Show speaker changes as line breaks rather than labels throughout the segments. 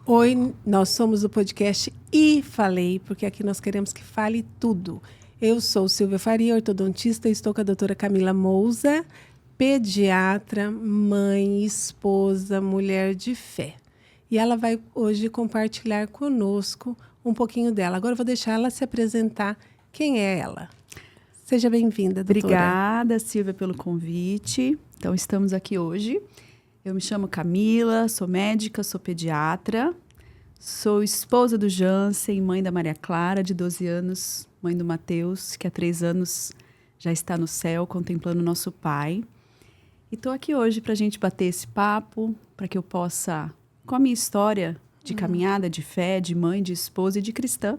Oi, nós somos o podcast E Falei, porque aqui nós queremos que fale tudo. Eu sou Silvia Faria, ortodontista, e estou com a doutora Camila Mouza, pediatra, mãe, esposa, mulher de fé. E ela vai hoje compartilhar conosco um pouquinho dela. Agora eu vou deixar ela se apresentar. Quem é ela? Seja bem-vinda, doutora.
Obrigada, Silvia, pelo convite. Então, estamos aqui hoje. Eu me chamo Camila, sou médica, sou pediatra, sou esposa do Jansen, mãe da Maria Clara, de 12 anos, mãe do Matheus, que há 3 anos já está no céu, contemplando nosso pai. E estou aqui hoje para a gente bater esse papo, para que eu possa, com a minha história de caminhada, de fé, de mãe, de esposa e de cristã,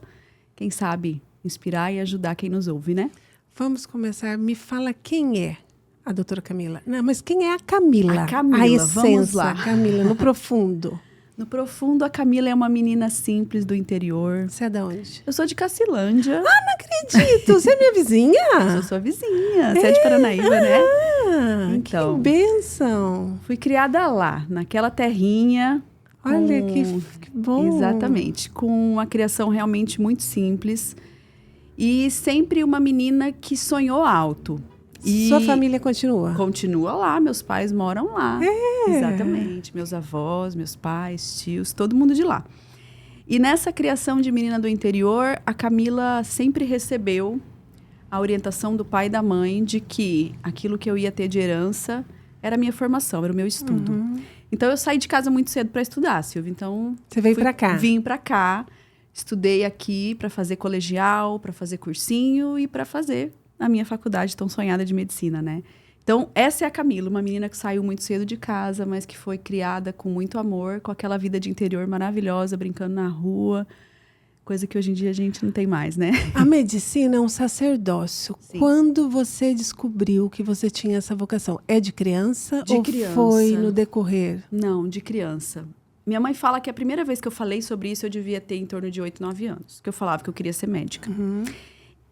quem sabe inspirar e ajudar quem nos ouve, né?
Vamos começar. Me fala quem é a doutora Camila. Não, mas quem é a Camila?
A Camila,
a essência,
vamos lá.
Camila, no profundo.
No profundo, a Camila é uma menina simples do interior.
Você é de onde?
Eu sou de Cacilândia.
Ah, não acredito! Você é minha vizinha?
Eu sou sua vizinha. Você é de Paranaíba, né?
Então, que bênção!
Fui criada lá, naquela terrinha.
Olha, que bom!
Exatamente. Com uma criação realmente muito simples. E sempre uma menina que sonhou alto. E
sua família continua?
Continua lá, meus pais moram lá. Exatamente, meus avós, meus pais, tios, todo mundo de lá. E nessa criação de menina do interior, a Camila sempre recebeu a orientação do pai e da mãe de que aquilo que eu ia ter de herança era a minha formação, era o meu estudo. Então, eu saí de casa muito cedo para estudar, Silvia. Então,
você veio para cá?
Vim para cá, estudei aqui para fazer colegial, para fazer cursinho e para fazer a minha faculdade tão sonhada de medicina, né? Então, essa é a Camila, uma menina que saiu muito cedo de casa, mas que foi criada com muito amor, com aquela vida de interior maravilhosa, brincando na rua, coisa que hoje em dia a gente não tem mais, né?
A medicina é um sacerdócio.
Sim.
Quando você descobriu que você tinha essa vocação? É de criança ou
criança.
Foi no decorrer?
Não, de criança. Minha mãe fala que a primeira vez que eu falei sobre isso, eu devia ter em torno de 8, 9 anos. Que eu falava que eu queria ser médica.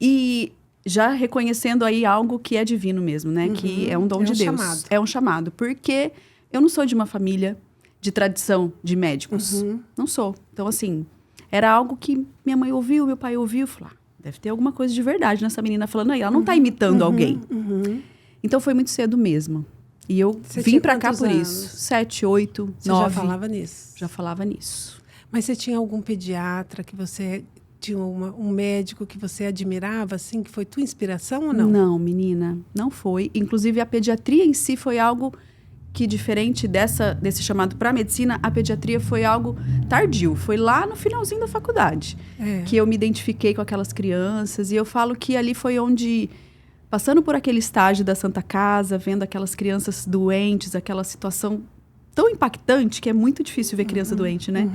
E já reconhecendo aí algo que é divino mesmo, né? Que é um dom de Deus.
Chamado.
É um chamado. Porque eu não sou de uma família de tradição de médicos. Não sou. Então, assim, era algo que minha mãe ouviu, meu pai ouviu. Falou, deve ter alguma coisa de verdade nessa menina falando aí. Ela não tá imitando alguém. Então, foi muito cedo mesmo. E eu vim pra cá por
anos?
isso. 7, 8,
você
9.
Já falava nisso?
Já falava nisso.
Mas você tinha algum pediatra que você... Tinha um médico que você admirava, assim, que foi tua inspiração ou não?
Não, menina, não foi. Inclusive, a pediatria em si foi algo que, diferente desse chamado para medicina, a pediatria foi algo tardio. Foi lá no finalzinho da faculdade que eu me identifiquei com aquelas crianças. E eu falo que ali foi onde, passando por aquele estágio da Santa Casa, vendo aquelas crianças doentes, aquela situação tão impactante, que é muito difícil ver criança doente, né?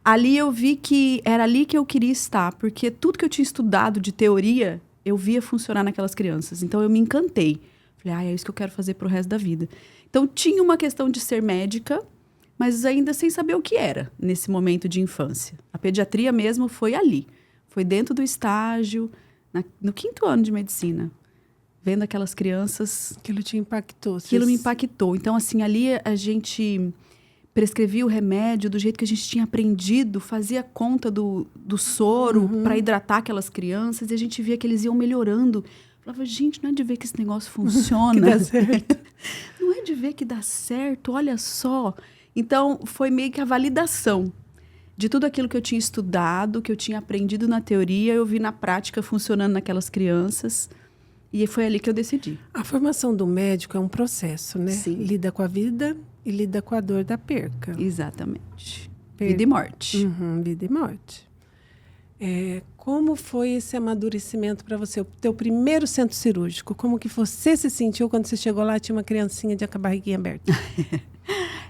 Ali eu vi que era ali que eu queria estar, porque tudo que eu tinha estudado de teoria, eu via funcionar naquelas crianças. Então, eu me encantei. Falei, é isso que eu quero fazer pro resto da vida. Então, tinha uma questão de ser médica, mas ainda sem saber o que era nesse momento de infância. A pediatria mesmo foi ali. Foi dentro do estágio, no 5º ano de medicina. Vendo aquelas crianças...
Aquilo te impactou.
Aquilo me impactou. Então, assim, ali a gente... prescrevia o remédio do jeito que a gente tinha aprendido, fazia conta do soro para hidratar aquelas crianças, e a gente via que eles iam melhorando. Falava, gente, não é de ver que esse negócio funciona.
Que dá certo.
Não é de ver que dá certo, olha só. Então, foi meio que a validação de tudo aquilo que eu tinha estudado, que eu tinha aprendido na teoria, eu vi na prática funcionando naquelas crianças. E foi ali que eu decidi.
A formação do médico é um processo, né?
Sim.
Lida com a vida e lida com a dor da perca.
Exatamente. Vida e morte.
Vida e morte. Como foi esse amadurecimento para você? O teu primeiro centro cirúrgico, como que você se sentiu quando você chegou lá e tinha uma criancinha de barriguinha aberta?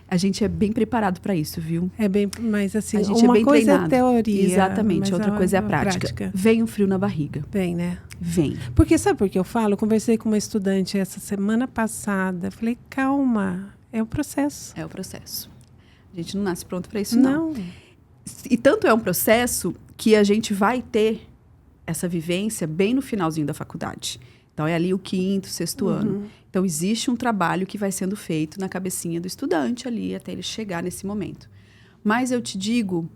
A gente é bem preparado para isso, viu?
É bem, mas assim,
a gente
uma
é bem
coisa
treinado.
É teoria.
Exatamente, outra coisa é a prática. Vem um frio na barriga.
Vem, né?
Vem.
Porque sabe por que eu falo? Eu conversei com uma estudante essa semana passada. Falei, calma, é o processo.
É o processo. A gente não nasce pronto para isso, não.
Não.
E tanto é um processo que a gente vai ter essa vivência bem no finalzinho da faculdade. Então, é ali o 5º, 6º ano. Então, existe um trabalho que vai sendo feito na cabecinha do estudante ali, até ele chegar nesse momento. Mas eu te digo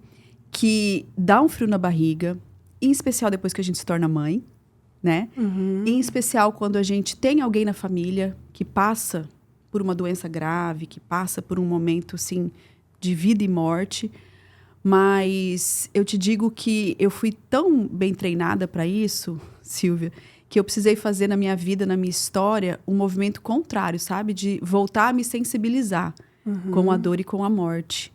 que dá um frio na barriga, em especial depois que a gente se torna mãe, né? Em especial quando a gente tem alguém na família que passa por uma doença grave, que passa por um momento, assim, de vida e morte. Mas eu te digo que eu fui tão bem treinada para isso, Silvia, que eu precisei fazer na minha vida, na minha história, um movimento contrário, sabe? De voltar a me sensibilizar com a dor e com a morte.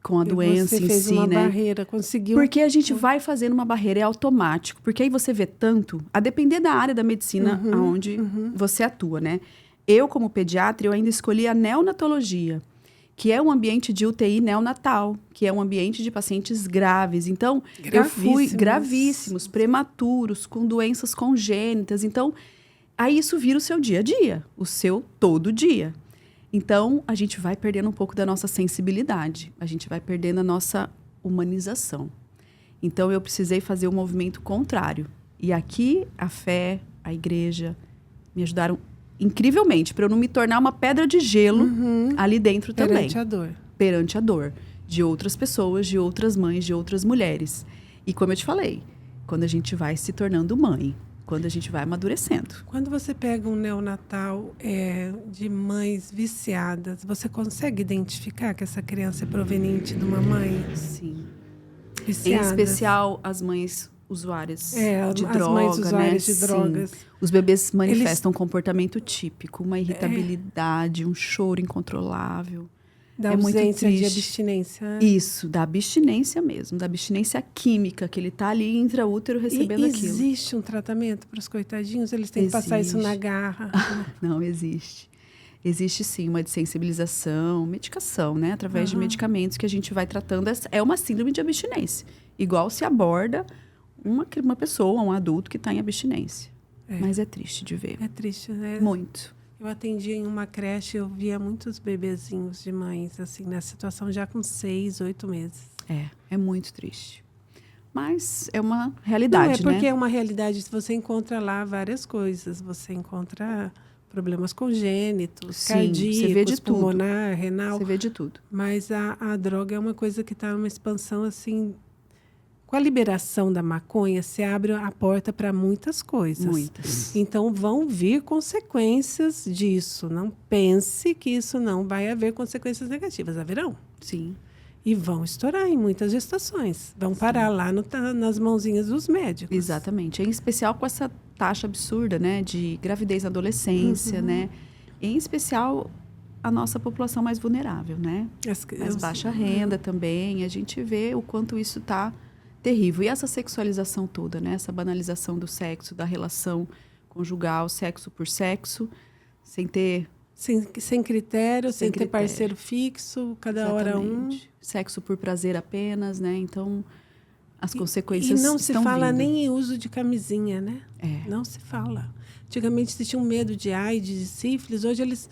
Com a doença em si, né? Você fez uma
barreira, conseguiu...
Porque a gente vai fazendo uma barreira, é automático. Porque aí você vê tanto, a depender da área da medicina onde você atua, né? Eu, como pediatra, eu ainda escolhi a neonatologia, que é um ambiente de UTI neonatal, que é um ambiente de pacientes graves. Então, eu fui gravíssimos, prematuros, com doenças congênitas. Então, aí isso vira o seu dia a dia, o seu todo dia. Então, a gente vai perdendo um pouco da nossa sensibilidade, a gente vai perdendo a nossa humanização. Então, eu precisei fazer um movimento contrário. E aqui, a fé, a igreja, me ajudaram incrivelmente, para eu não me tornar uma pedra de gelo ali dentro também.
Perante a dor.
Perante a dor. De outras pessoas, de outras mães, de outras mulheres. E como eu te falei, quando a gente vai se tornando mãe, quando a gente vai amadurecendo.
Quando você pega um neonatal de mães viciadas, você consegue identificar que essa criança é proveniente de uma mãe?
Sim.
Viciadas.
Em especial as mães usuárias de droga,
as mães usuárias de drogas.
Sim. Os bebês manifestam um comportamento típico, uma irritabilidade, um choro incontrolável.
Da ausência de abstinência.
Isso, da abstinência mesmo, da abstinência química, que ele está ali intraútero recebendo aquilo.
Existe um tratamento para os coitadinhos? Eles têm que passar isso na garra?
Não, existe. Existe sim uma desensibilização, medicação, né? Através de medicamentos que a gente vai tratando. É uma síndrome de abstinência. Igual se aborda uma pessoa, um adulto que está em abstinência. Mas é triste de ver.
É triste, né?
Muito.
Eu atendi em uma creche, eu via muitos bebezinhos de mães, assim, nessa situação já com 6, 8 meses.
É muito triste. Mas é uma realidade,
né? Porque
né?
é uma realidade. Você encontra lá várias coisas. Você encontra problemas congênitos, cardíacos,
você vê de
pulmonar, renal.
Você vê de tudo.
Mas a droga é uma coisa que está numa expansão, assim... Com a liberação da maconha, se abre a porta para muitas coisas.
Muitas.
Então, vão vir consequências disso. Não pense que isso não vai haver consequências negativas. Haverão.
Sim.
E vão estourar em muitas gestações. Vão parar lá nas mãozinhas dos médicos.
Exatamente. Em especial com essa taxa absurda, né? De gravidez na adolescência, né? Em especial a nossa população mais vulnerável, né? Mais baixa renda também. A gente vê o quanto isso está... terrível. E essa sexualização toda, né? Essa banalização do sexo, da relação conjugal, sexo por sexo, sem ter...
Sem critério, sem ter parceiro fixo, cada hora um.
Sexo por prazer apenas, né? Então, as consequências
E não se
estão
fala
vindo.
nem em uso de camisinha, né? Não se fala. Antigamente, se tinha um medo de AIDS, de sífilis. Hoje, eles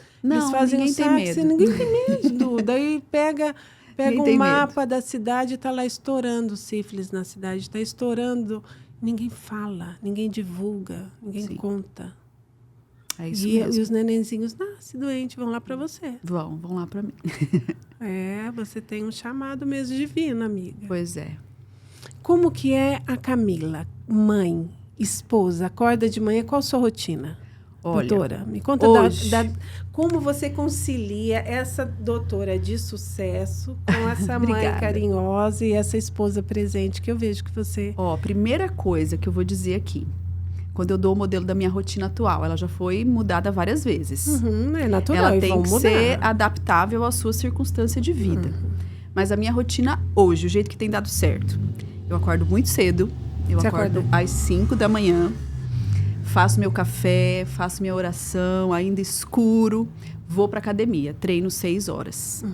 fazem
ninguém tem medo.
Ninguém tem medo. Daí pega um mapa da cidade e está lá estourando sífilis na cidade. Está estourando. Ninguém fala, ninguém divulga, ninguém conta.
É isso mesmo.
E os nenenzinhos nascem doentes, vão lá para você.
Vão lá para mim.
Você tem um chamado mesmo divino, amiga.
Pois é.
Como que é a Camila, mãe, esposa, acorda de manhã, qual a sua rotina?
Olha,
doutora, me conta como você concilia essa doutora de sucesso com essa mãe carinhosa e essa esposa presente que eu vejo que você...
Primeira coisa que eu vou dizer aqui, quando eu dou o modelo da minha rotina atual, ela já foi mudada várias vezes.
É natural,
ela tem que ser adaptável à sua circunstância de vida. Mas a minha rotina hoje, o jeito que tem dado certo, eu acordo muito cedo, eu acordo às 5 da manhã, faço meu café, faço minha oração, ainda escuro, vou para academia, treino 6 horas.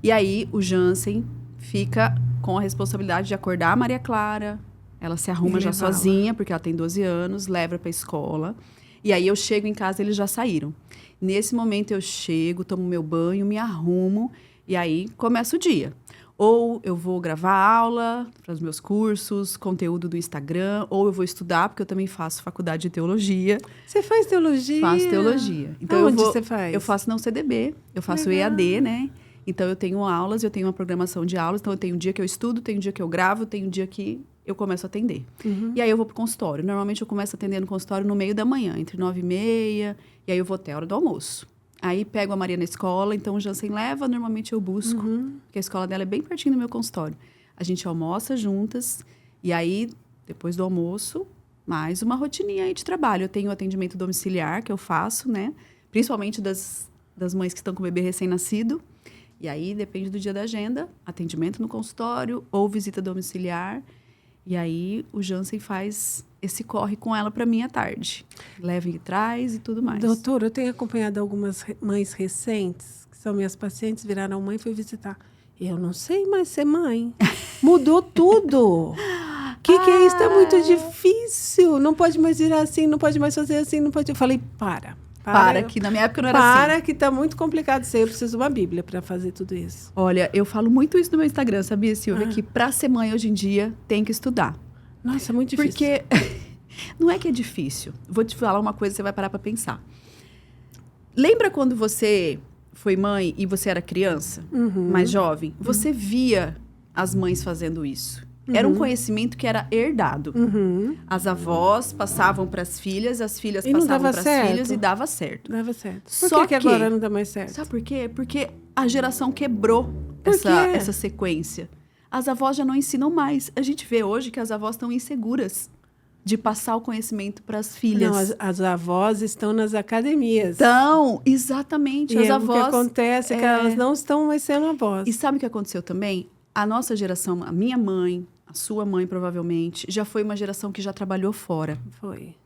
E aí o Jansen fica com a responsabilidade de acordar a Maria Clara, ela se arruma já sozinha, porque ela tem 12 anos, leva para a escola. E aí eu chego em casa, eles já saíram. Nesse momento eu chego, tomo meu banho, me arrumo e aí começa o dia. Ou eu vou gravar aula para os meus cursos, conteúdo do Instagram, ou eu vou estudar, porque eu também faço faculdade de teologia.
Você faz teologia?
Faço teologia.
Então, onde você faz?
Eu faço na UCDB, eu faço EAD, né? Então, eu tenho aulas, eu tenho uma programação de aulas. Então, eu tenho um dia que eu estudo, tem um dia que eu gravo, tem um dia que eu começo a atender. E aí, eu vou pro consultório. Normalmente, eu começo a atender no consultório no meio da manhã, entre 9h30, e aí eu vou até a hora do almoço. Aí, pego a Maria na escola, então o Jansen leva, normalmente eu busco, porque a escola dela é bem pertinho do meu consultório. A gente almoça juntas, e aí, depois do almoço, mais uma rotininha aí de trabalho. Eu tenho atendimento domiciliar, que eu faço, né? Principalmente das mães que estão com o bebê recém-nascido. E aí, depende do dia da agenda, atendimento no consultório ou visita domiciliar. E aí, o Jansen faz esse corre com ela para mim à tarde. Leva e traz e tudo mais.
Doutora, eu tenho acompanhado algumas mães recentes, que são minhas pacientes, viraram mãe e fui visitar. Eu não sei mais ser mãe. Mudou tudo. O que é isso? É muito difícil. Não pode mais virar assim, não pode mais fazer assim, não pode... Eu falei, para, que na minha época não era assim. Para, que tá muito complicado isso aí. Eu preciso de uma Bíblia para fazer tudo isso.
Olha, eu falo muito isso no meu Instagram, sabia, Silvia? Que para ser mãe hoje em dia tem que estudar.
Nossa, é muito difícil.
Porque não é que é difícil. Vou te falar uma coisa, você vai parar para pensar. Lembra quando você foi mãe e você era criança, mais jovem? Você via as mães fazendo isso. Era um conhecimento que era herdado. As avós passavam para as filhas passavam para as filhas e dava certo.
Dava certo. Por que agora não dá mais certo?
Sabe por quê? Porque a geração quebrou essa sequência. As avós já não ensinam mais. A gente vê hoje que as avós estão inseguras de passar o conhecimento para as filhas.
Não, as avós estão nas academias.
Então, exatamente. As avós,
o que acontece é que elas não estão mais sendo avós.
E sabe o que aconteceu também? A nossa geração, a minha mãe, a sua mãe provavelmente, já foi uma geração que já trabalhou fora.
Foi.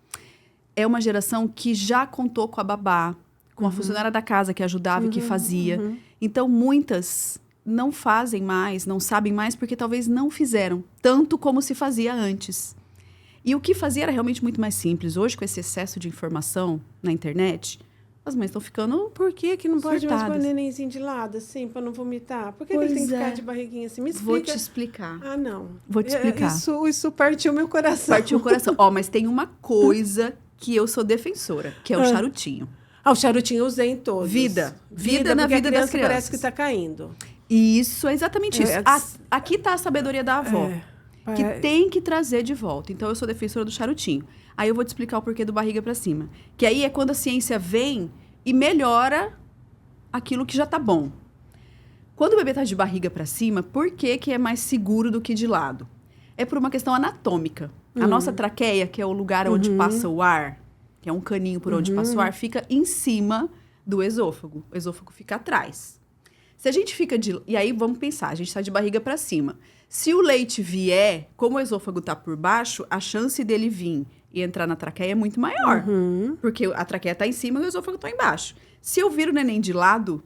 É uma geração que já contou com a babá, com a funcionária da casa que ajudava e que fazia. Então, muitas não fazem mais, não sabem mais, porque talvez não fizeram tanto como se fazia antes. E o que fazia era realmente muito mais simples. Hoje, com esse excesso de informação na internet, as mães estão ficando
Por que não pode mais
surtadas.
pôr o nenenzinho de lado, assim, para não vomitar? Por que ele tem que ficar de barriguinha assim? Me explica.
Vou te explicar.
Ah, não.
Vou te explicar.
Isso partiu meu coração.
Partiu o coração. Mas tem uma coisa que eu sou defensora, que é o charutinho.
O charutinho eu usei em todos.
Vida na vida das crianças.
Parece que está caindo.
Isso, é exatamente isso. Aqui está a sabedoria da avó. Que tem que trazer de volta. Então, eu sou defensora do charutinho. Aí, eu vou te explicar o porquê do barriga para cima. Que aí é quando a ciência vem e melhora aquilo que já tá bom. Quando o bebê tá de barriga para cima, por que é mais seguro do que de lado? É por uma questão anatômica. A nossa traqueia, que é o lugar onde passa o ar, que é um caninho por onde passa o ar, fica em cima do esôfago. O esôfago fica atrás. Se a gente fica E aí, vamos pensar, a gente tá de barriga para cima. Se o leite vier, como o esôfago tá por baixo, a chance dele vir e entrar na traqueia é muito maior. Porque a traqueia tá em cima e o esôfago tá embaixo. Se eu viro o neném de lado,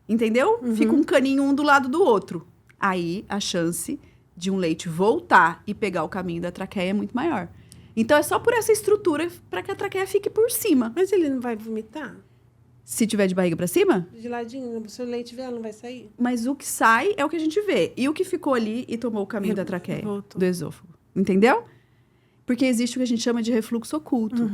entendeu? Fica um caninho um do lado do outro. Aí, a chance de um leite voltar e pegar o caminho da traqueia é muito maior. Então, é só por essa estrutura para que a traqueia fique por cima.
Mas ele não vai vomitar?
Se tiver de barriga para cima?
De ladinho, se o leite vier, não vai sair?
Mas o que sai é o que a gente vê. E o que ficou ali e tomou o caminho da traqueia,
voltou.
Do esôfago. Entendeu? Porque existe o que a gente chama de refluxo oculto.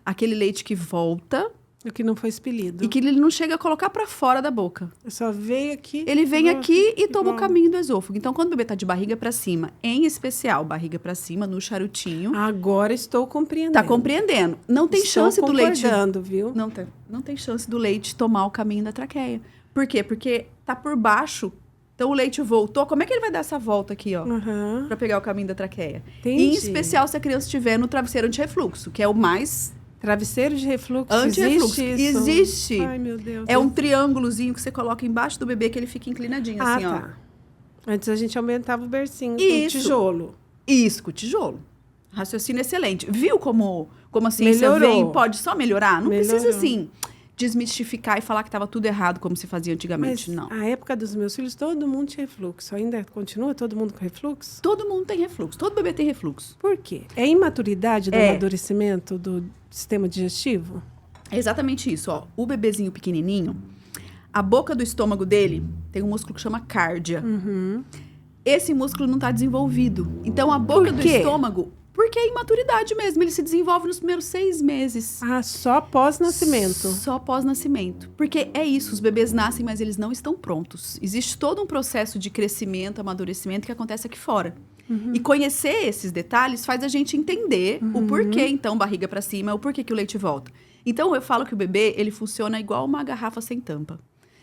Aquele leite que volta...
O que não foi expelido.
E que ele não chega a colocar para fora da boca.
Só veio aqui...
Ele vem aqui e toma o caminho do esôfago. Então, quando o bebê tá de barriga para cima, em especial barriga para cima, no charutinho...
Agora estou compreendendo.
Tá compreendendo. Não tem chance do leite...
Viu?
Não tem chance do leite tomar o caminho da traqueia. Por quê? Porque tá por baixo. Então, o leite voltou. Como é que ele vai dar essa volta aqui, ó? Pra pegar o caminho da traqueia?
Entendi.
Em especial se a criança estiver no travesseiro antirrefluxo, que é o mais...
Travesseiro de refluxo?
Antirrefluxo.
Existe.
Ai,
meu Deus.
É um triângulozinho que você coloca embaixo do bebê que ele fica inclinadinho, assim, ó.
Antes a gente aumentava o bercinho com tijolo.
Isso, com tijolo. Raciocínio excelente. Viu como a ciência vem e pode só melhorar? Não precisa, assim, desmistificar e falar que estava tudo errado, como se fazia antigamente,
Mas
não.
Na época dos meus filhos, todo mundo tinha refluxo. Ainda continua todo mundo com refluxo?
Todo mundo tem refluxo. Todo bebê tem refluxo.
Por quê? É imaturidade do amadurecimento do sistema digestivo?
É exatamente isso, ó. O bebezinho pequenininho, a boca do estômago dele tem um músculo que chama cárdia. esse músculo não está desenvolvido. Então, a boca do estômago... Porque é imaturidade mesmo. Ele se desenvolve nos primeiros 6 meses.
Ah, só pós-nascimento?
Só pós-nascimento. Porque é isso, os bebês nascem, mas eles não estão prontos. Existe todo um processo de crescimento, amadurecimento que acontece aqui fora. E conhecer esses detalhes faz a gente entender o porquê, então, barriga para cima, o porquê que o leite volta. Então, eu falo que o bebê, ele funciona igual uma garrafa sem tampa.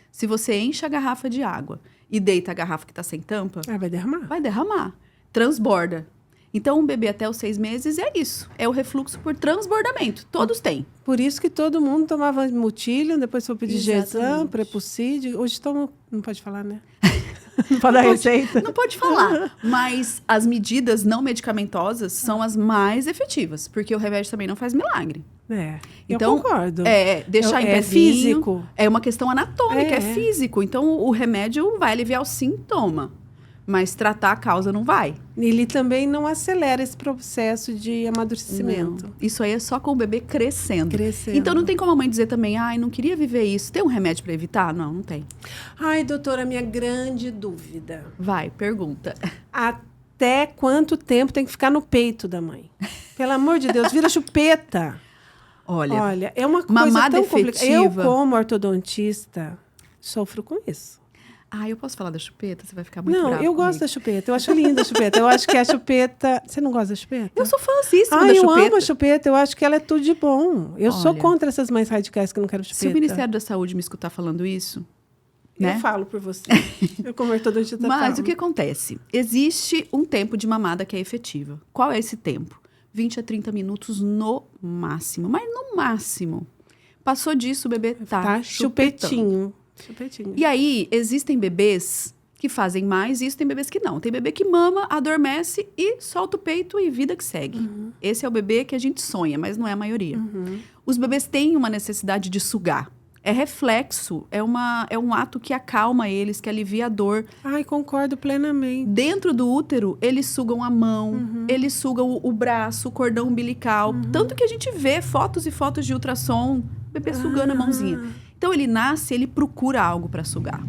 Se você enche a garrafa de água e deita a garrafa que está sem tampa...
vai derramar.
Vai derramar. Transborda. Então, um bebê até os 6 meses é isso. É o refluxo por transbordamento. Todos têm.
Por isso que todo mundo tomava Mutilium, depois foi pedir Gesam, Prepulside. Hoje toma... Não pode falar, né? Não pode dar receita.
Não pode falar. Mas as medidas não medicamentosas são as mais efetivas. Porque o remédio também não faz milagre.
Então, eu concordo.
Deixar em pezinho,
físico.
É uma questão anatômica, é físico. Então, o remédio vai aliviar o sintoma. Mas tratar a causa não vai.
Ele também não acelera esse processo de amadurecimento.
Não. Isso aí é só com o bebê crescendo. Então não tem como a mãe dizer também, não queria viver isso. Tem um remédio para evitar? Não, não tem.
Ai, doutora, minha grande dúvida.
Vai, pergunta.
Até quanto tempo tem que ficar no peito da mãe? Pelo amor de Deus, vira chupeta. Olha, é uma coisa tão complicada. Eu, como ortodontista, sofro com isso.
Eu posso falar da chupeta? Você vai ficar muito brava
eu gosto da chupeta. Eu acho linda a chupeta. Eu acho que a chupeta... Você não gosta da chupeta?
Eu sou fãzíssima da chupeta.
Eu amo a chupeta. Eu acho que ela é tudo de bom. Eu sou contra essas mães radicais que não querem chupeta.
Se o Ministério da Saúde me escutar falando isso... né?
Eu falo por você. Eu como ortodontista falo.
Mas o que acontece? Existe um tempo de mamada que é efetiva. Qual é esse tempo? 20 a 30 minutos no máximo. Mas no máximo. Passou disso, o bebê tá
chupetinho.
E aí, existem bebês que fazem mais e existem bebês que não. Tem bebê que mama, adormece e solta o peito e vida que segue. Esse é o bebê que a gente sonha, mas não é a maioria. Os bebês têm uma necessidade de sugar. É reflexo, é um ato que acalma eles, que alivia a dor.
Concordo plenamente.
Dentro do útero, eles sugam a mão, eles sugam o braço, o cordão umbilical. Tanto que a gente vê fotos e fotos de ultrassom, o bebê sugando a mãozinha. Então, ele nasce, ele procura algo para sugar.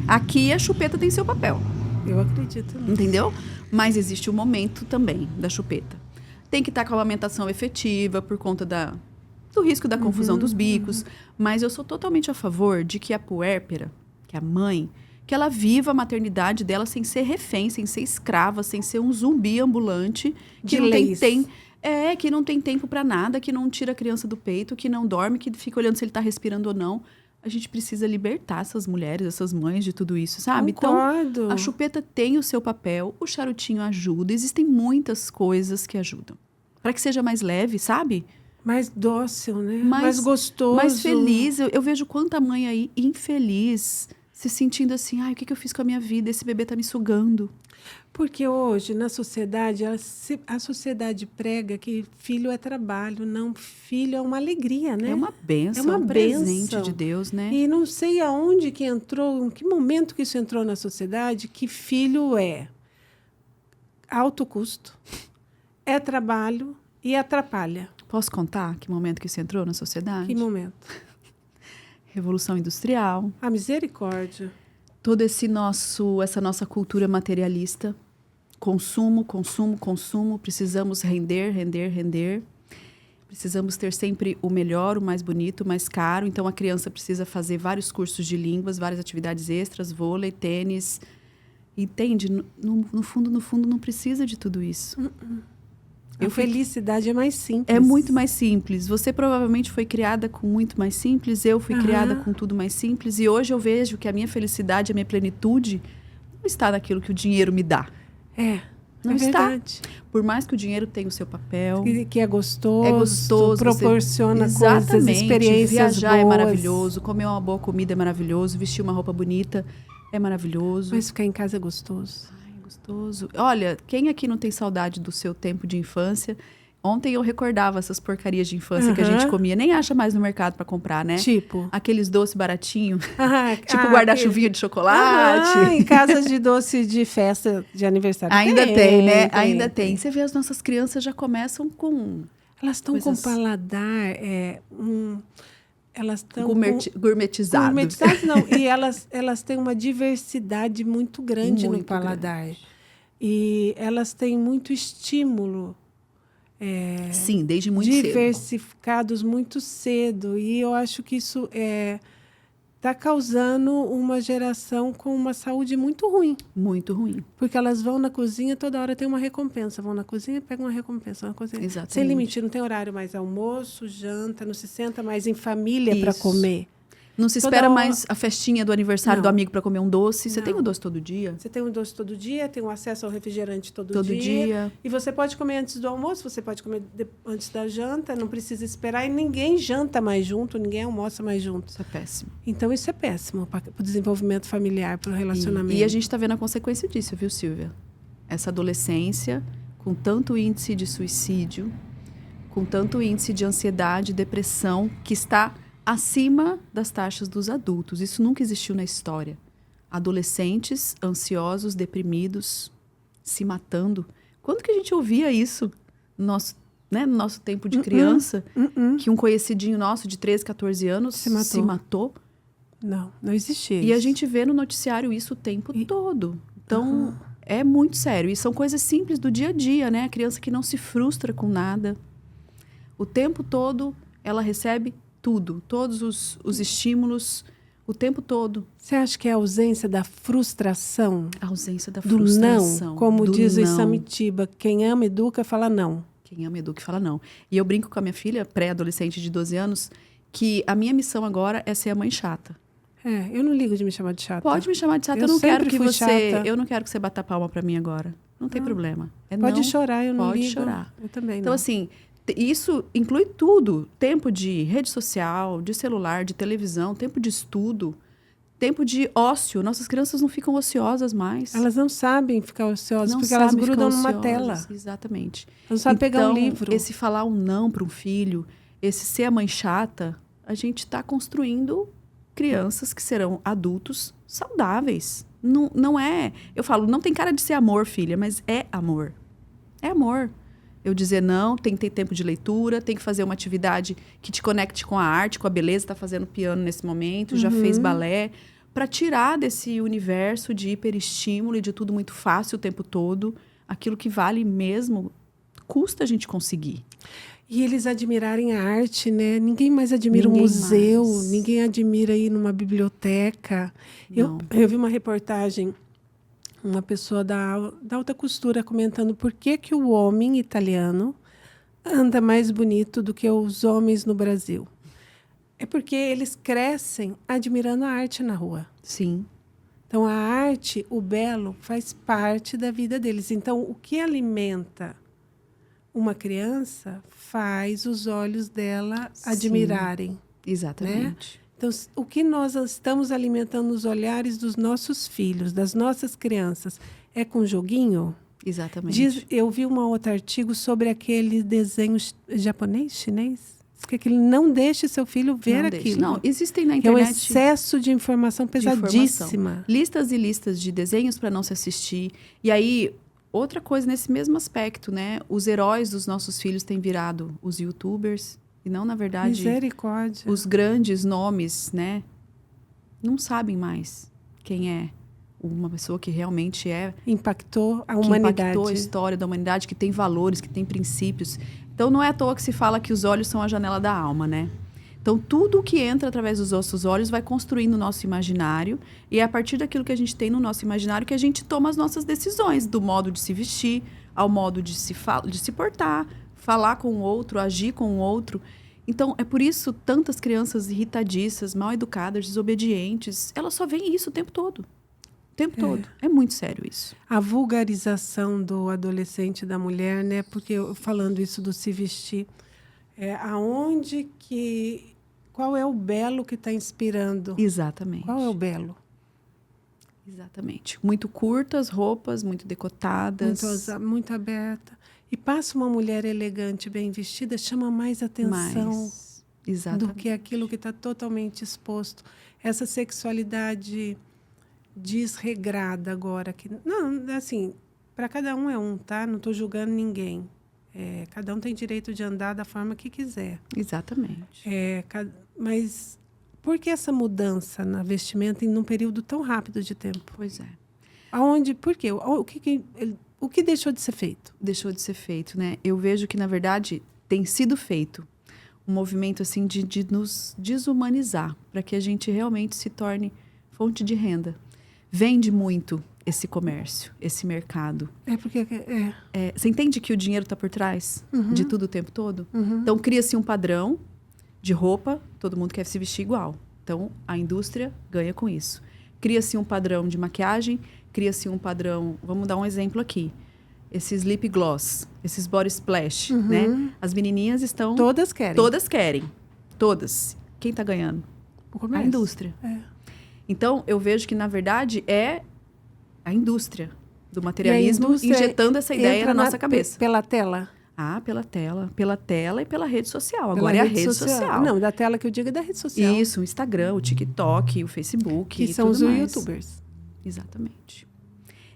Aqui, a chupeta tem seu papel.
Eu acredito nisso.
Entendeu? Mas existe o momento também da chupeta. Tem que estar com a amamentação efetiva por conta do risco da confusão dos bicos. Mas eu sou totalmente a favor de que a puérpera, que é a mãe, que ela viva a maternidade dela sem ser refém, sem ser escrava, sem ser um zumbi ambulante. Que não que não tem tempo para nada, que não tira a criança do peito, que não dorme, que fica olhando se ele tá respirando ou não. A gente precisa libertar essas mulheres, essas mães de tudo isso, sabe?
Concordo.
Então, a chupeta tem o seu papel, o charutinho ajuda, existem muitas coisas que ajudam. Para que seja mais leve, sabe?
Mais dócil, né? Mais gostoso.
Mais feliz. Eu vejo quanta mãe aí infeliz, se sentindo assim, o que eu fiz com a minha vida? Esse bebê tá me sugando.
Porque hoje, na sociedade, a sociedade prega que filho é trabalho. Não, filho é uma alegria, né?
É uma bênção, um presente de Deus, né?
E não sei aonde que entrou, em que momento que isso entrou na sociedade, que filho é alto custo, é trabalho e atrapalha.
Posso contar que momento que isso entrou na sociedade?
Que momento?
Revolução Industrial.
A misericórdia.
Toda essa nossa cultura materialista. Consumo, consumo, consumo. Precisamos render. Precisamos ter sempre o melhor, o mais bonito, o mais caro. Então, a criança precisa fazer vários cursos de línguas, várias atividades extras, vôlei, tênis. Entende? No fundo, não precisa de tudo isso.
A felicidade é mais simples.
É muito mais simples. Você provavelmente foi criada com muito mais simples. Eu fui criada com tudo mais simples. E hoje eu vejo que a minha felicidade, a minha plenitude não está naquilo que o dinheiro me dá. Não está.
Verdade.
Por mais que o dinheiro tenha o seu papel.
Que é gostoso. Proporciona coisas, experiências
viajar
boas.
É maravilhoso. Comer uma boa comida é maravilhoso. Vestir uma roupa bonita é maravilhoso.
Mas ficar em casa é gostoso.
Gostoso. Olha, quem aqui não tem saudade do seu tempo de infância? Ontem eu recordava essas porcarias de infância que a gente comia. Nem acha mais no mercado para comprar, né?
Tipo?
Aqueles doces baratinhos. Tipo guarda-chuvinha de chocolate.
Em casas de doce de festa de aniversário.
Ainda tem, né? Ainda tem. Você vê, as nossas crianças já começam com...
Elas estão com paladar... Elas estão
gourmetizadas.
Não. E elas têm uma diversidade muito grande no paladar. E elas têm muito estímulo.
Sim, desde muito cedo.
Diversificados muito cedo. E eu acho que isso está causando uma geração com uma saúde muito ruim.
Muito ruim.
Porque elas vão na cozinha, toda hora tem uma recompensa. Vão na cozinha, pegam uma recompensa. Uma coisa...
Exatamente.
Sem limite, não tem horário mais. Almoço, janta, não se senta mais em família para comer.
Não se espera mais a festinha do aniversário do amigo para comer um doce. Você tem um doce todo dia?
Você tem um doce todo dia, tem um acesso ao refrigerante todo
dia.
E você pode comer antes do almoço, você pode comer antes da janta, não precisa esperar. E ninguém janta mais junto, ninguém almoça mais junto.
Isso é péssimo.
Então, isso é péssimo para o desenvolvimento familiar, para o relacionamento.
E a gente está vendo a consequência disso, viu, Silvia? Essa adolescência com tanto índice de suicídio, com tanto índice de ansiedade, depressão, que está acima das taxas dos adultos. Isso nunca existiu na história. Adolescentes ansiosos, deprimidos, se matando. Quando que a gente ouvia isso no nosso tempo de criança? Que um conhecidinho nosso de 13, 14 anos se matou?
Não existia
isso.
E
a gente vê no noticiário isso o tempo todo. Então, é muito sério. E são coisas simples do dia a dia, né? A criança que não se frustra com nada. O tempo todo, ela recebe tudo, todos os estímulos, o tempo todo.
Você acha que é a ausência da frustração?
A ausência da
frustração. Do não, como diz o Isamitiba, quem ama educa fala não.
Quem ama educa fala não. E eu brinco com a minha filha, pré-adolescente de 12 anos, que a minha missão agora é ser a mãe chata.
Eu não ligo de me chamar de chata.
Pode me chamar de chata, eu não quero que você bata palma pra mim agora. Não tem problema.
Pode chorar, eu não ligo.
Pode chorar.
Eu também não.
Então, assim, isso inclui tudo. Tempo de rede social, de celular, de televisão, tempo de estudo, tempo de ócio. Nossas crianças não ficam ociosas mais.
Elas não sabem ficar ociosas, porque elas grudam numa tela.
Exatamente.
Elas não sabem pegar um livro.
Esse falar um não para um filho, esse ser a mãe chata, a gente está construindo crianças que serão adultos saudáveis. Não é... Eu falo, não tem cara de ser amor, filha, mas é amor. É amor. Eu dizer não, tem que ter tempo de leitura, tem que fazer uma atividade que te conecte com a arte, com a beleza. Está fazendo piano nesse momento, já fez balé. Para tirar desse universo de hiperestímulo e de tudo muito fácil o tempo todo. Aquilo que vale mesmo, custa a gente conseguir.
E eles admirarem a arte, né? Ninguém mais admira um museu, ninguém admira ir numa biblioteca. Eu vi uma reportagem, uma pessoa da alta costura comentando por que o homem italiano anda mais bonito do que os homens no Brasil. É porque eles crescem admirando a arte na rua.
Sim.
Então, a arte, o belo, faz parte da vida deles. Então, o que alimenta uma criança faz os olhos dela admirarem.
Exatamente.
Né? Então, o que nós estamos alimentando nos olhares dos nossos filhos, das nossas crianças, é com joguinho?
Exatamente.
Eu vi um outro artigo sobre aquele desenho japonês, chinês, que ele não deixe seu filho ver aquilo.
Não, existem na internet...
É um excesso de informação pesadíssima.
Listas e listas de desenhos para não se assistir. E aí... Outra coisa nesse mesmo aspecto, né? Os heróis dos nossos filhos têm virado os youtubers e não, na verdade,
misericórdia,
os grandes nomes, né? Não sabem mais quem é uma pessoa que realmente
impactou a humanidade.
Impactou a história da humanidade, que tem valores, que tem princípios. Então, não é à toa que se fala que os olhos são a janela da alma, né? Então, tudo que entra através dos nossos olhos vai construindo o nosso imaginário. E é a partir daquilo que a gente tem no nosso imaginário que a gente toma as nossas decisões. Do modo de se vestir, ao modo de se portar, falar com o outro, agir com o outro. Então, é por isso tantas crianças irritadiças, mal educadas, desobedientes. Elas só veem isso o tempo todo. O tempo todo. É muito sério isso.
A vulgarização do adolescente e da mulher, né? Porque falando isso do se vestir... Qual é o belo que está inspirando?
Exatamente.
Qual é o belo?
Exatamente. Muito curtas roupas, muito decotadas.
Muito aberta. E passa uma mulher elegante, bem vestida, chama mais atenção do que aquilo que está totalmente exposto. Essa sexualidade desregrada agora. Não, assim, para cada um é um, tá? Não estou julgando ninguém. Cada um tem direito de andar da forma que quiser.
Exatamente.
Mas por que essa mudança na vestimenta em um período tão rápido de tempo?
Pois é.
Por quê? O que deixou de ser feito?
Deixou de ser feito, né? Eu vejo que, na verdade, tem sido feito um movimento, assim, de nos desumanizar, para que a gente realmente se torne fonte de renda. Vende muito esse comércio, esse mercado.
Porque...
Você entende que o dinheiro está por trás de tudo o tempo todo? Então, cria-se um padrão de roupa, todo mundo quer se vestir igual. Então, a indústria ganha com isso. Cria-se um padrão de maquiagem, cria-se um padrão... Vamos dar um exemplo aqui. Esses lip gloss, esses body splash, né? As menininhas estão...
Todas querem.
Todas querem. Todas. Quem está ganhando?
O comércio.
A indústria. Então, eu vejo que, na verdade, é a indústria do materialismo injetando essa ideia na nossa cabeça.
Pela tela?
Pela tela. Pela tela e pela rede social. Agora é a rede social.
Não, da tela que eu digo é da rede social.
Isso, o Instagram, o TikTok, o Facebook.
Que são os youtubers.
Exatamente.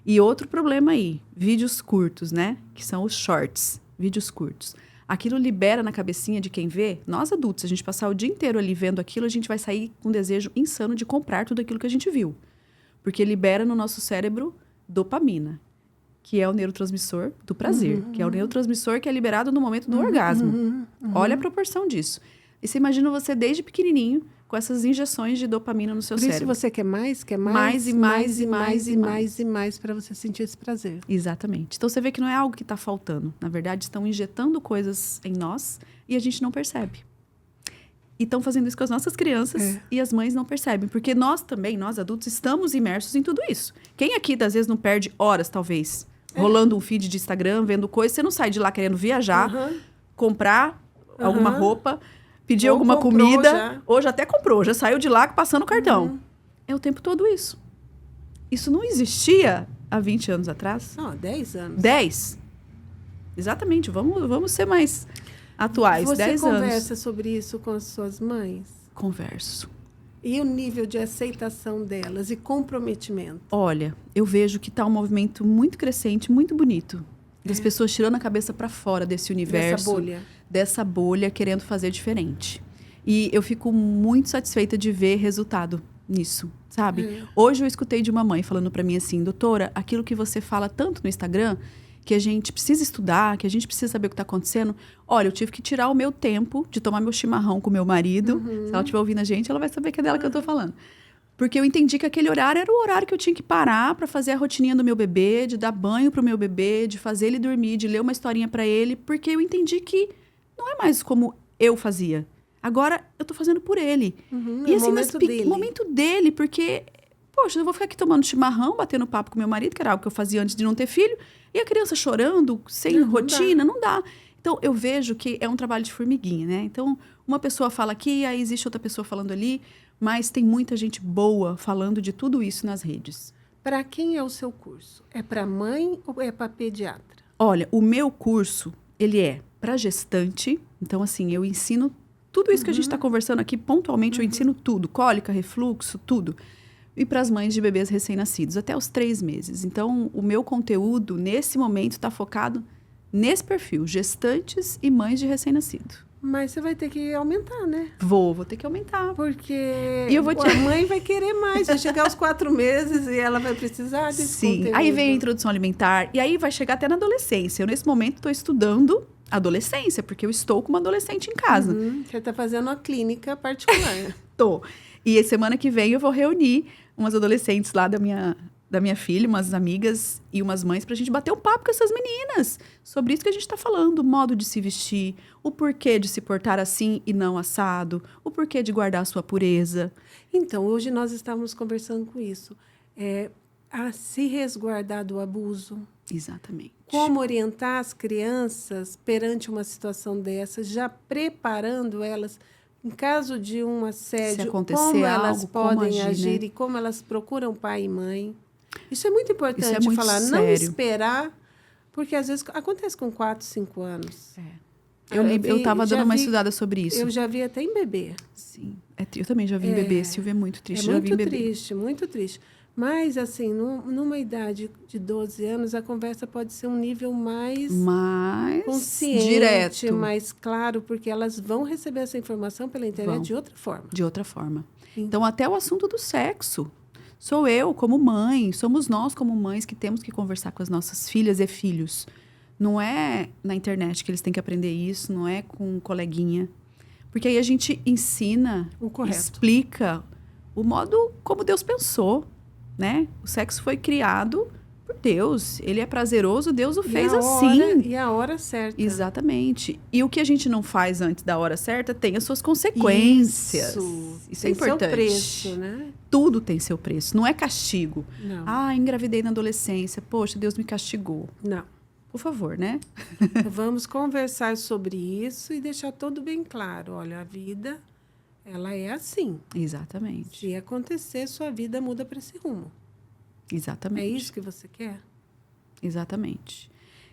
E outro problema aí, vídeos curtos, né? Que são os shorts, vídeos curtos. Aquilo libera na cabecinha de quem vê, nós adultos, a gente passar o dia inteiro ali vendo aquilo, a gente vai sair com um desejo insano de comprar tudo aquilo que a gente viu. Porque libera no nosso cérebro dopamina, que é o neurotransmissor do prazer, que é o neurotransmissor que é liberado no momento do orgasmo. Olha a proporção disso. E você imagina você desde pequenininho com essas injeções de dopamina no seu cérebro.
Por isso você quer mais para você sentir esse prazer.
Exatamente. Então, você vê que não é algo que está faltando. Na verdade, estão injetando coisas em nós e a gente não percebe. E estão fazendo isso com as nossas crianças e as mães não percebem. Porque nós também, nós adultos, estamos imersos em tudo isso. Quem aqui, às vezes, não perde horas, talvez, rolando um feed de Instagram, vendo coisas, você não sai de lá querendo viajar, comprar alguma roupa... Pedir alguma comida, ou já até comprou, já saiu de lá passando o cartão. É o tempo todo isso. Isso não existia há 20 anos atrás?
Não, 10 anos.
10. Exatamente, vamos ser mais atuais. 10 anos.
Você conversa sobre isso com as suas mães?
Converso.
E o nível de aceitação delas e comprometimento?
Olha, eu vejo que está um movimento muito crescente, muito bonito. Das pessoas tirando a cabeça para fora desse universo. Dessa bolha, querendo fazer diferente. E eu fico muito satisfeita de ver resultado nisso, sabe? Hoje eu escutei de uma mãe falando para mim assim, doutora, aquilo que você fala tanto no Instagram, que a gente precisa estudar, que a gente precisa saber o que está acontecendo. Olha, eu tive que tirar o meu tempo de tomar meu chimarrão com meu marido. Se ela estiver ouvindo a gente, ela vai saber que é dela que eu estou falando. Porque eu entendi que aquele horário era o horário que eu tinha que parar para fazer a rotininha do meu bebê, de dar banho pro meu bebê, de fazer ele dormir, de ler uma historinha para ele, porque eu entendi que não é mais como eu fazia. Agora, eu tô fazendo por ele.
E assim,
momento dele, porque, poxa, eu vou ficar aqui tomando chimarrão, batendo papo com meu marido, que era algo que eu fazia antes de não ter filho, e a criança chorando, sem rotina, não dá. Então, eu vejo que é um trabalho de formiguinha, né? Então, uma pessoa fala aqui, aí existe outra pessoa falando ali, mas tem muita gente boa falando de tudo isso nas redes.
Para quem é o seu curso? É para mãe ou é para pediatra?
Olha, o meu curso, ele é para gestante. Então, assim, eu ensino tudo isso que a gente está conversando aqui, pontualmente eu ensino tudo. Cólica, refluxo, tudo. E para as mães de bebês recém-nascidos, até os 3 meses. Então, o meu conteúdo, nesse momento, está focado nesse perfil. Gestantes e mães de recém-nascido.
Mas você vai ter que aumentar, né?
Vou ter que aumentar.
Porque
a
mãe vai querer mais. Vai chegar aos 4 meses e ela vai precisar desse conteúdo.
Aí vem a introdução alimentar. E aí vai chegar até na adolescência. Eu, nesse momento, estou estudando adolescência, porque eu estou com uma adolescente em casa.
Você está fazendo uma clínica particular.
Tô. E semana que vem eu vou reunir umas adolescentes lá da minha filha, umas amigas e umas mães, pra gente bater um papo com essas meninas sobre isso que a gente tá falando, o modo de se vestir, o porquê de se portar assim e não assado, o porquê de guardar a sua pureza.
Então, hoje nós estávamos conversando com isso. A se resguardar do abuso.
Exatamente.
Como orientar as crianças perante uma situação dessa, já preparando elas, em caso de um assédio, como elas podem agir, né? E como elas procuram pai e mãe. Isso é muito importante falar, sério. Não esperar, porque às vezes acontece com 4, 5 anos.
Eu estava dando uma estudada sobre isso.
Eu já vi até em bebê.
Sim, eu também já vi em bebê, Silvia, é muito triste.
É muito triste, muito triste. Mas, assim, numa idade de 12 anos, a conversa pode ser um nível mais consciente,
direto,
mais claro, porque elas vão receber essa informação pela internet de outra forma.
De outra forma. Então, até o assunto do sexo. Sou eu como mãe, somos nós como mães que temos que conversar com as nossas filhas e filhos. Não é na internet que eles têm que aprender isso, não é com um coleguinha. Porque aí a gente ensina, explica o modo como Deus pensou, né? O sexo foi criado por Deus. Ele é prazeroso, Deus o fez assim.
E a hora certa.
Exatamente. E o que a gente não faz antes da hora certa tem as suas consequências. Isso é importante. Tem seu preço, né? Tudo tem seu preço. Não é castigo.
Não.
Ah, engravidei na adolescência. Poxa, Deus me castigou.
Não.
Por favor, né?
Vamos conversar sobre isso e deixar tudo bem claro. Olha, a vida, ela é assim.
Exatamente.
Se acontecer, sua vida muda para esse rumo.
Exatamente.
É isso que você quer?
Exatamente.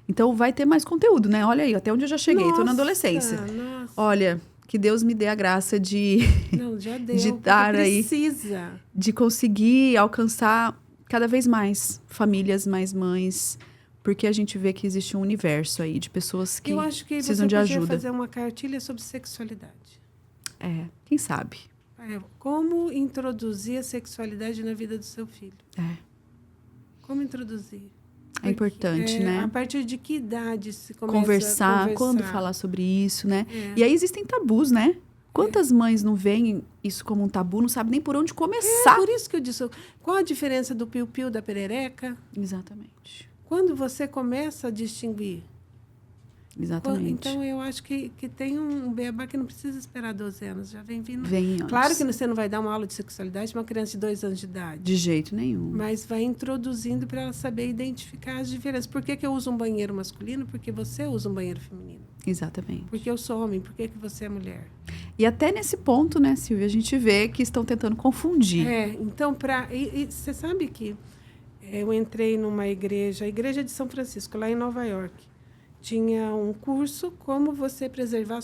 Então, vai ter mais conteúdo, né? Olha aí, até onde eu já cheguei. Estou na adolescência.
Nossa.
Olha, que Deus me dê a graça de...
Não, já deu.
De estar aí.
Precisa.
De conseguir alcançar cada vez mais famílias, mais mães... Porque a gente vê que existe um universo aí de pessoas que precisam de ajuda. Eu acho que você podia
fazer uma cartilha sobre sexualidade.
Quem sabe?
Como introduzir a sexualidade na vida do seu filho? Como introduzir?
É importante, né?
A partir de que idade se começa a
conversar? Quando falar sobre isso, né? E aí existem tabus, né? Quantas mães não veem isso como um tabu, não sabem nem por onde começar?
Por isso que eu disse, qual a diferença do piu-piu da perereca?
Exatamente.
Quando você começa a distinguir.
Exatamente.
Então, eu acho que tem um beabá que não precisa esperar 12 anos. Já vem vindo.
Vem antes.
Claro que você não vai dar uma aula de sexualidade para uma criança de 2 anos de idade.
De jeito nenhum.
Mas vai introduzindo para ela saber identificar as diferenças. Por que eu uso um banheiro masculino? Porque você usa um banheiro feminino.
Exatamente.
Porque eu sou homem. Por que você é mulher?
E até nesse ponto, né, Silvia, a gente vê que estão tentando confundir.
Então, você sabe que eu entrei numa igreja, a Igreja de São Francisco, lá em Nova York. Tinha um curso como você preservar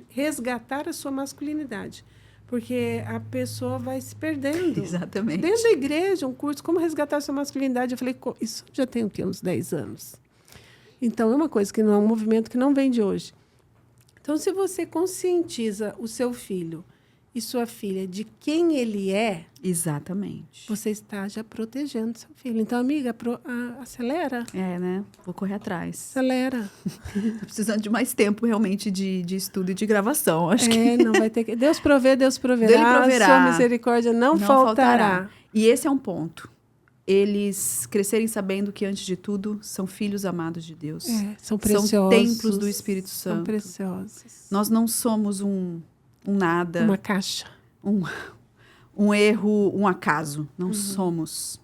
resgatar a sua masculinidade. Porque a pessoa vai se perdendo.
Exatamente.
Dentro da igreja, um curso como resgatar a sua masculinidade. Eu falei, isso já tem o quê? Uns 10 anos. Então, é uma coisa que não é um movimento que não vem de hoje. Então, se você conscientiza o seu filho e sua filha de quem ele é...
Exatamente.
Você está já protegendo seu filho. Então, amiga, acelera.
Né? Vou correr atrás.
Acelera.
Tô precisando de mais tempo, realmente, de estudo e de gravação. Acho que...
não vai ter que... Deus provê, Deus proverá.
Ele proverá.
Sua misericórdia não faltará.
E esse é um ponto. Eles crescerem sabendo que, antes de tudo, são filhos amados de Deus.
São preciosos.
São templos do Espírito Santo.
São preciosos.
Nós não somos um nada.
Uma caixa.
Um erro, um acaso. Não somos.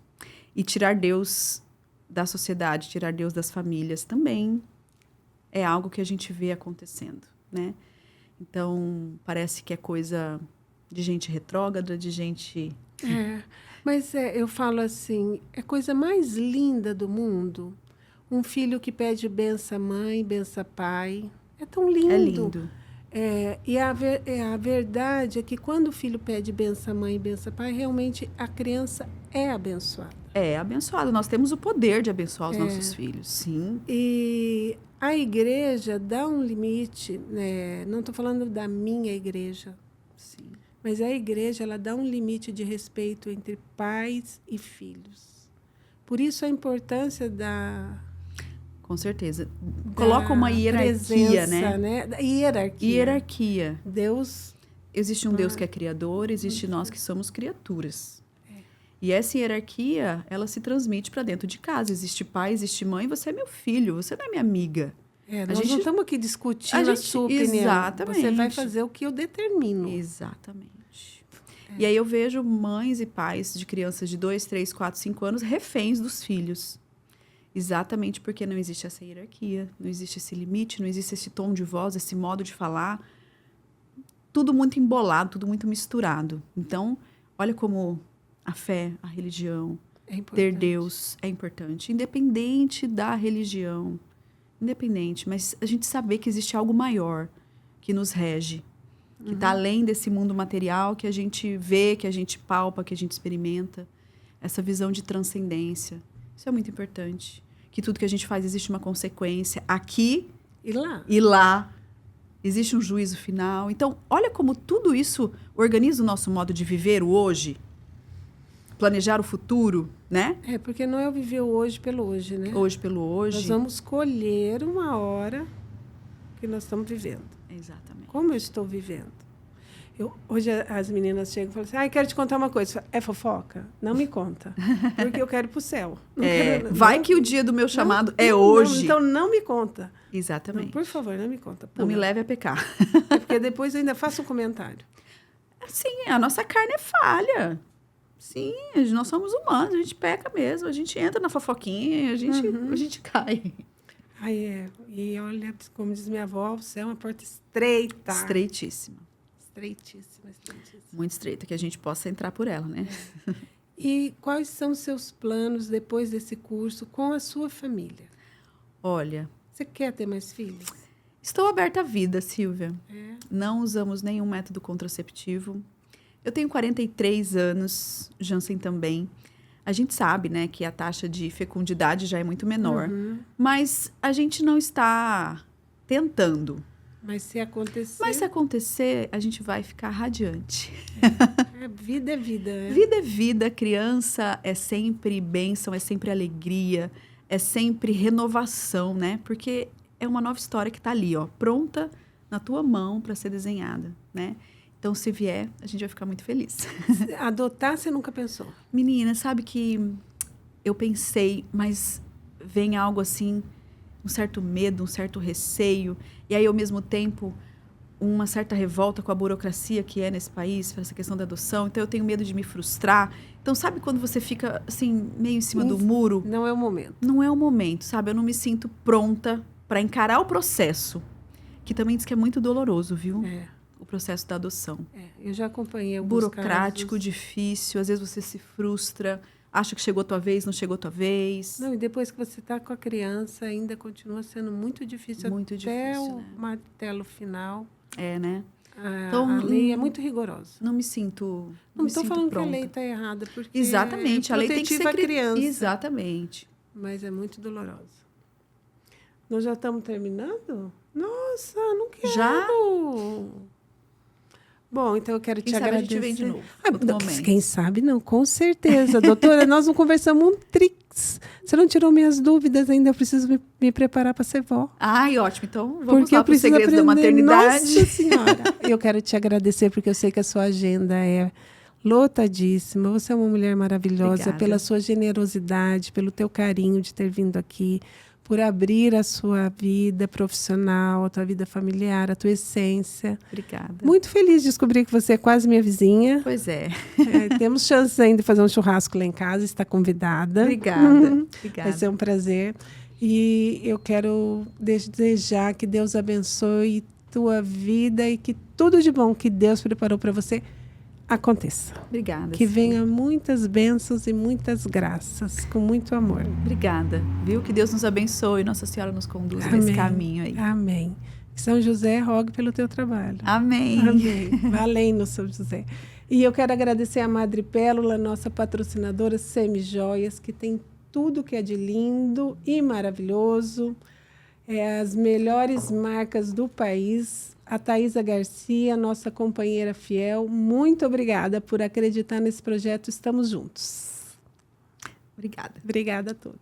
E tirar Deus da sociedade, tirar Deus das famílias também é algo que a gente vê acontecendo, né? Então, parece que é coisa de gente retrógrada, de gente...
Mas eu falo assim, é a coisa mais linda do mundo. Um filho que pede benção à mãe, benção ao pai. É tão lindo.
É lindo.
E a verdade é que quando o filho pede benção à mãe e benção ao pai, realmente a criança é abençoada.
É abençoada. Nós temos o poder de abençoar os nossos filhos, sim.
E a igreja dá um limite, né? Não estou falando da minha igreja,
sim.
Mas a igreja ela dá um limite de respeito entre pais e filhos. Por isso a importância da...
Com certeza. Coloca uma hierarquia, né? Hierarquia.
Deus...
Existe um Deus que é criador, existe nós que somos criaturas. E essa hierarquia, ela se transmite para dentro de casa. Existe pai, existe mãe, você é meu filho, você não é minha amiga.
Nós não estamos aqui discutindo a sua opinião.
Exatamente.
Você vai fazer o que eu determino.
Exatamente. E aí eu vejo mães e pais de crianças de 2, 3, 4, 5 anos reféns dos filhos. Exatamente porque não existe essa hierarquia, não existe esse limite, não existe esse tom de voz, esse modo de falar. Tudo muito embolado, tudo muito misturado. Então, olha como a fé, a religião, ter Deus é importante. Independente da religião. Independente, mas a gente saber que existe algo maior que nos rege, que está além desse mundo material que a gente vê, que a gente palpa, que a gente experimenta. Essa visão de transcendência. Isso é muito importante. Que tudo que a gente faz existe uma consequência aqui
e
lá. Existe um juízo final. Então, olha como tudo isso organiza o nosso modo de viver o hoje. planejar o futuro, né?
Porque não é o viver o hoje pelo hoje, né?
Hoje pelo hoje.
Nós vamos colher uma hora que nós estamos vivendo.
Exatamente.
Como eu estou vivendo? Hoje as meninas chegam e falam assim, quero te contar uma coisa. É fofoca? Não me conta. Porque eu quero ir para o céu.
Vai que o dia do meu chamado é hoje.
Então não me conta.
Exatamente.
Não, por favor, não me conta.
Não me leve a pecar.
Porque depois eu ainda faço um comentário.
Sim, a nossa carne é falha. Sim, nós somos humanos, a gente peca mesmo. A gente entra na fofoquinha e a gente cai.
E olha, como diz minha avó, o céu é uma porta estreita.
Estreitíssima.
Estreitíssima.
Muito estreita, que a gente possa entrar por ela, né?
E quais são os seus planos depois desse curso com a sua família?
Olha...
Você quer ter mais filhos?
Estou aberta à vida, Silvia. Não usamos nenhum método contraceptivo. Eu tenho 43 anos, Jansen também. A gente sabe, né, que a taxa de fecundidade já é muito menor. Mas a gente não está tentando.
Mas se acontecer...
Mas se acontecer, a gente vai ficar radiante.
Vida é vida.
Vida é vida. Criança é sempre bênção, é sempre alegria, é sempre renovação, né? Porque é uma nova história que está ali, ó, pronta na tua mão para ser desenhada, né? Então, se vier, a gente vai ficar muito feliz.
Adotar, você nunca pensou?
Menina, sabe que eu pensei, mas vem algo assim... um certo medo, um certo receio, e aí, ao mesmo tempo, uma certa revolta com a burocracia que é nesse país, para essa questão da adoção. Então, eu tenho medo de me frustrar. Então, sabe quando você fica, assim, meio em cima do muro?
Não é o momento.
Não é o momento, sabe? Eu não me sinto pronta para encarar o processo, que também diz que é muito doloroso, viu? O processo da adoção.
Eu já acompanhei alguns
burocrático,
casos.
Difícil, às vezes você se frustra, acha que chegou a tua vez, não chegou a tua vez.
Não, e depois que você está com a criança, ainda continua sendo muito difícil
muito
até
difícil,
o martelo final.
Né?
Então, a lei é muito rigorosa.
Não me sinto
Não estou falando
pronta.
que a lei está errada, porque
exatamente, a lei tem que ser
criança.
Exatamente.
Mas é muito dolorosa. Nós já estamos terminando? Nossa, não quero.
Já?
Bom, então eu quero
Quem
te
sabe
agradecer.
A gente vem de novo.
Quem sabe não, com certeza. Doutora, nós não conversamos um trix. Você não tirou minhas dúvidas ainda, eu preciso me preparar para ser vó.
Ai, ótimo. Então, vamos
porque
lá para os segredos da maternidade.
Nossa Senhora. Eu quero te agradecer, porque eu sei que a sua agenda é lotadíssima. Você é uma mulher maravilhosa.
Obrigada.
Pela sua generosidade, pelo teu carinho de ter vindo aqui, por abrir a sua vida profissional, a tua vida familiar, a tua essência.
Obrigada.
Muito feliz de descobrir que você é quase minha vizinha.
Pois é.
Temos chances ainda de fazer um churrasco lá em casa, está convidada.
Obrigada.
Vai ser um prazer. E eu quero desejar que Deus abençoe tua vida e que tudo de bom que Deus preparou para você aconteça.
Obrigada.
Que venha muitas bênçãos e muitas graças, com muito amor.
Obrigada. Viu? Que Deus nos abençoe e Nossa Senhora nos conduza nesse caminho aí.
Amém. São José, rogue pelo teu trabalho.
Amém.
Amém. Valendo, São José. E eu quero agradecer a Madre Pérola, nossa patrocinadora Semijoias, que tem tudo que é de lindo e maravilhoso. As melhores marcas do país. A Thaisa Garcia, nossa companheira fiel, muito obrigada por acreditar nesse projeto. Estamos juntos.
Obrigada.
Obrigada a todos.